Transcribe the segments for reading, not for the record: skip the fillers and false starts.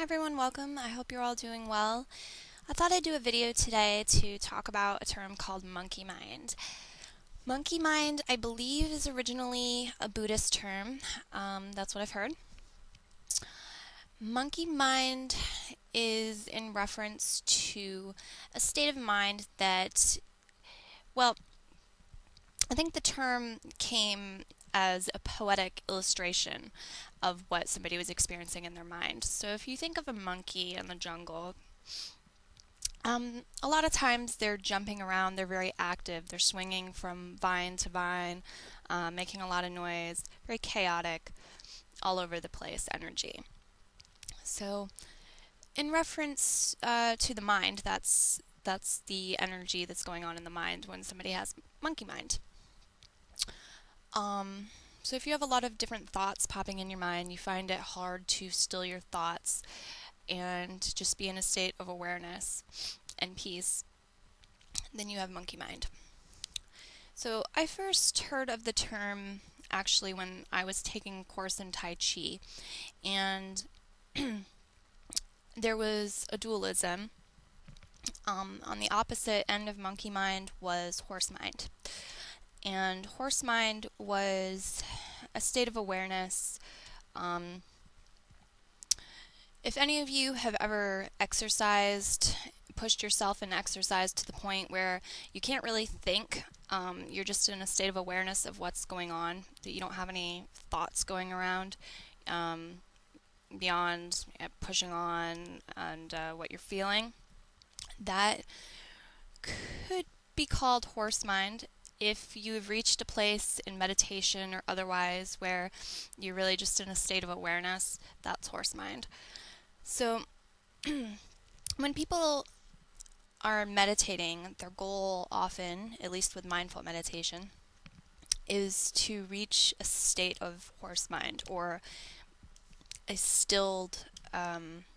Hi everyone, welcome. I hope you're all doing well. I thought I'd do a video today to talk about a term called monkey mind. Monkey mind, I believe, is originally a Buddhist term. That's what I've heard. Monkey mind is in reference to a state of mind that, well, I think the term came as a poetic illustration of what somebody was experiencing in their mind. So if you think of a monkey in the jungle, a lot of times they're jumping around, they're very active, they're swinging from vine to vine, making a lot of noise, very chaotic, all over the place energy. So, in reference to the mind, that's the energy that's going on in the mind when somebody has monkey mind. So if you have a lot of different thoughts popping in your mind, you find it hard to still your thoughts and just be in a state of awareness and peace, then you have monkey mind. So I first heard of the term actually when I was taking a course in Tai Chi, and there was a dualism. On the opposite end of monkey mind was horse mind. And horse mind was a state of awareness. If any of you have ever exercised, pushed yourself in exercise to the point where you can't really think, you're just in a state of awareness of what's going on, that you don't have any thoughts going around beyond pushing on and what you're feeling, that could be called horse mind. If you've reached a place in meditation or otherwise where you're really just in a state of awareness, that's horse mind. So, when people are meditating, their goal often, at least with mindful meditation, is to reach a state of horse mind or a stilled,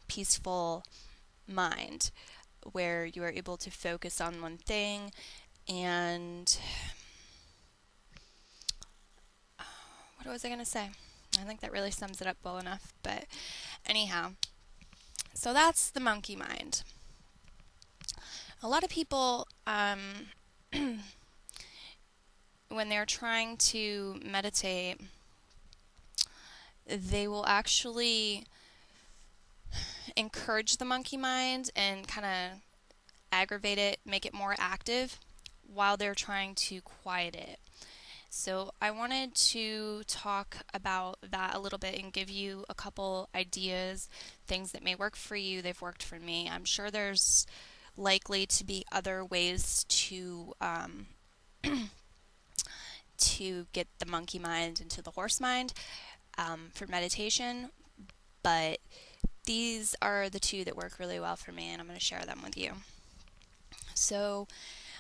peaceful mind where you are able to focus on one thing and. What was I going to say? I think that really sums it up well enough, but anyhow. So that's the monkey mind. A lot of people, when they're trying to meditate, they will actually encourage the monkey mind and kind of aggravate it, make it more active while they're trying to quiet it. So I wanted to talk about that a little bit and give you a couple ideas, things that may work for you. They've worked for me. I'm sure there's likely to be other ways to to get the monkey mind into the horse mind for meditation, but these are the two that work really well for me, and I'm going to share them with you. So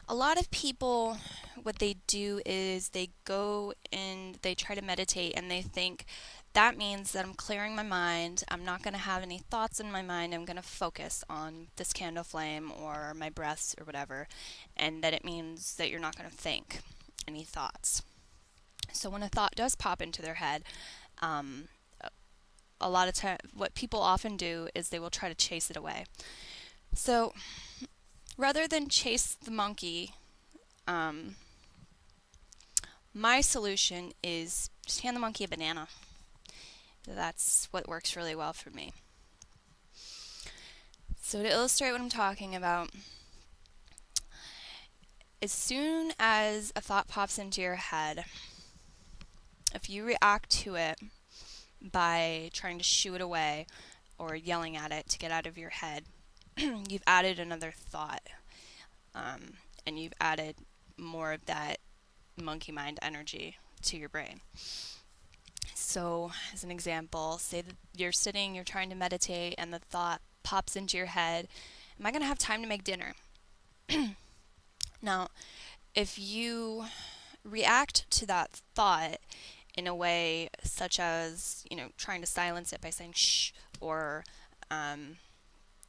a lot of people, what they do is they go and they try to meditate and they think that means that I'm clearing my mind, I'm not going to have any thoughts in my mind, I'm going to focus on this candle flame or my breaths or whatever, and that it means that you're not going to think any thoughts. So when a thought does pop into their head, a lot of time, what people often do is they will try to chase it away. So rather than chase the monkey, my solution is just hand the monkey a banana. That's what works really well for me. So to illustrate what I'm talking about, as soon as a thought pops into your head, if you react to it by trying to shoo it away or yelling at it to get out of your head, you've added another thought, and you've added more of that monkey mind energy to your brain. So, as an example, say that you're sitting, you're trying to meditate, and the thought pops into your head, am I going to have time to make dinner? Now, if you react to that thought in a way such as, trying to silence it by saying shh, or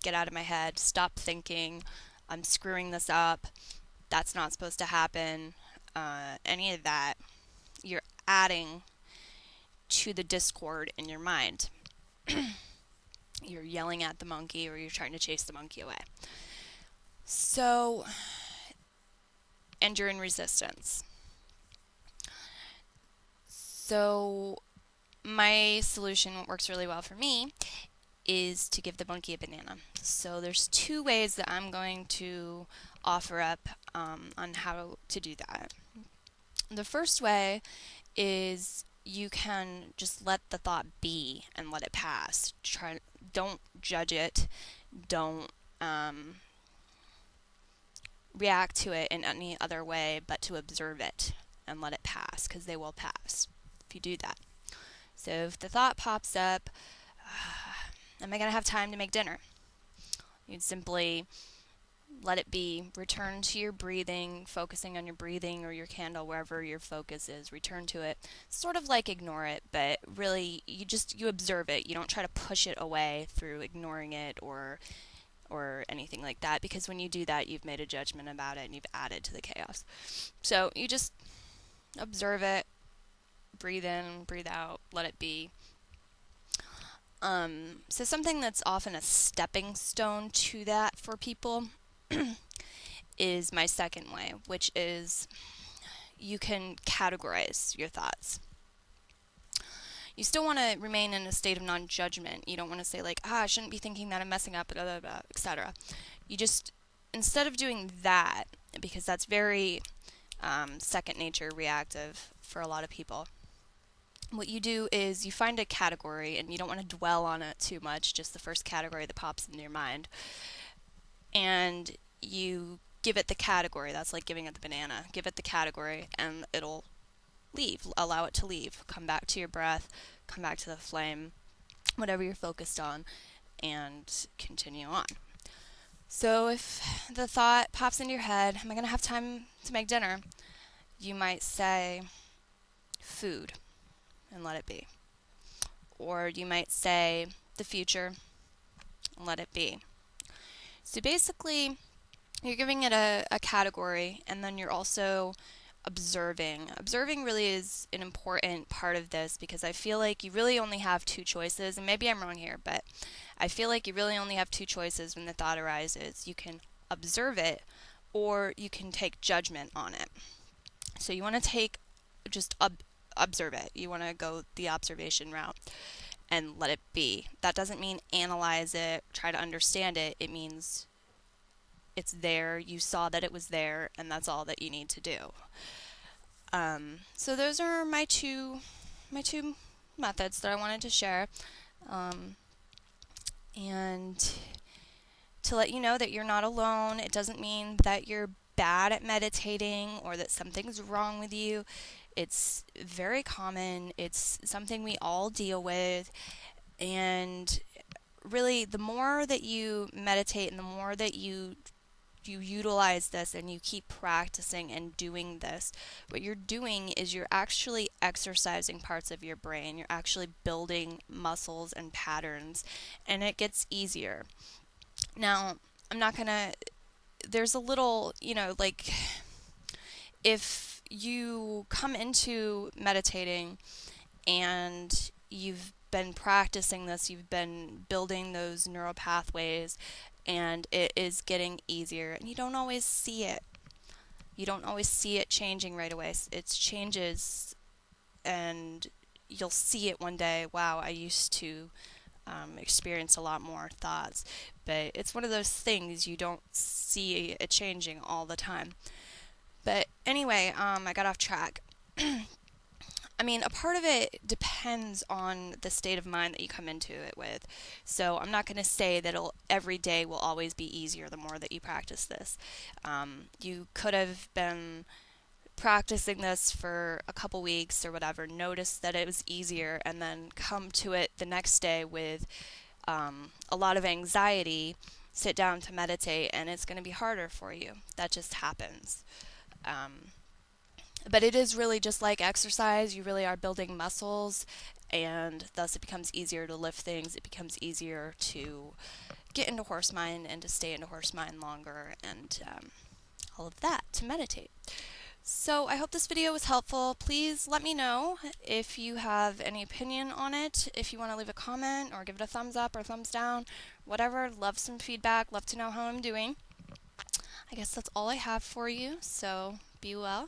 get out of my head, stop thinking, I'm screwing this up, that's not supposed to happen, any of that, you're adding to the discord in your mind. You're yelling at the monkey or you're trying to chase the monkey away. So, and you're in resistance. So, my solution, what works really well for me, is to give the monkey a banana. So there's two ways that I'm going to offer up on how to do that. The first way is you can just let the thought be and let it pass. Don't judge it. Don't react to it in any other way but to observe it and let it pass, because they will pass if you do that. So if the thought pops up, am I going to have time to make dinner? You'd simply let it be. Return to your breathing, focusing on your breathing or your candle, wherever your focus is. Return to it. Sort of like ignore it, but really you observe it. You don't try to push it away through ignoring it or anything like that, because when you do that, you've made a judgment about it and you've added to the chaos. So you just observe it, breathe in, breathe out, let it be. So something that's often a stepping stone to that for people is my second way, which is you can categorize your thoughts. You still want to remain in a state of non-judgment. You don't want to say like, I shouldn't be thinking that, I'm messing up, blah, blah, blah, etc. You just, instead of doing that, because that's very second nature reactive for a lot of people, what you do is you find a category, and you don't want to dwell on it too much, just the first category that pops into your mind, and you give it the category. That's like giving it the banana. Give it the category and it'll leave. Allow it to leave. Come back to your breath, come back to the flame, whatever you're focused on, and continue on. So if the thought pops into your head, am I going to have time to make dinner? You might say food and let it be. Or you might say the future and let it be. So basically, you're giving it a category, and then you're also observing. Observing really is an important part of this, because I feel like you really only have two choices, and maybe I'm wrong here, but I feel like you really only have two choices when the thought arises. You can observe it, or you can take judgment on it. So you want to observe it. You want to go the observation route and let it be. That doesn't mean analyze it, try to understand it. It means it's there, you saw that it was there, and that's all that you need to do. So those are my two methods that I wanted to share. And to let you know that you're not alone. It doesn't mean that you're bad at meditating or that something's wrong with you. It's very common. It's something we all deal with. And really, the more that you meditate and the more that you utilize this and you keep practicing and doing this, what you're doing is you're actually exercising parts of your brain. You're actually building muscles and patterns, and it gets easier. Now, there's a little, like if you come into meditating and you've been practicing this, you've been building those neural pathways, and it is getting easier, and you don't always see it. You don't always see it changing right away. It changes, and you'll see it one day. Wow, I used to experience a lot more thoughts. But it's one of those things you don't see it changing all the time. But anyway, I got off track. I mean, a part of it depends on the state of mind that you come into it with. So I'm not going to say that every day will always be easier the more that you practice this. You could have been practicing this for a couple weeks or whatever, notice that it was easier, and then come to it the next day with a lot of anxiety, sit down to meditate, and it's going to be harder for you. That just happens. But it is really just like exercise. You really are building muscles, and thus it becomes easier to lift things. It becomes easier to get into horse mind and to stay into horse mind longer, and all of that, to meditate. So I hope this video was helpful. Please let me know if you have any opinion on it, if you want to leave a comment or give it a thumbs up or thumbs down, whatever. Love some feedback, love to know how I'm doing. I guess that's all I have for you, so be well.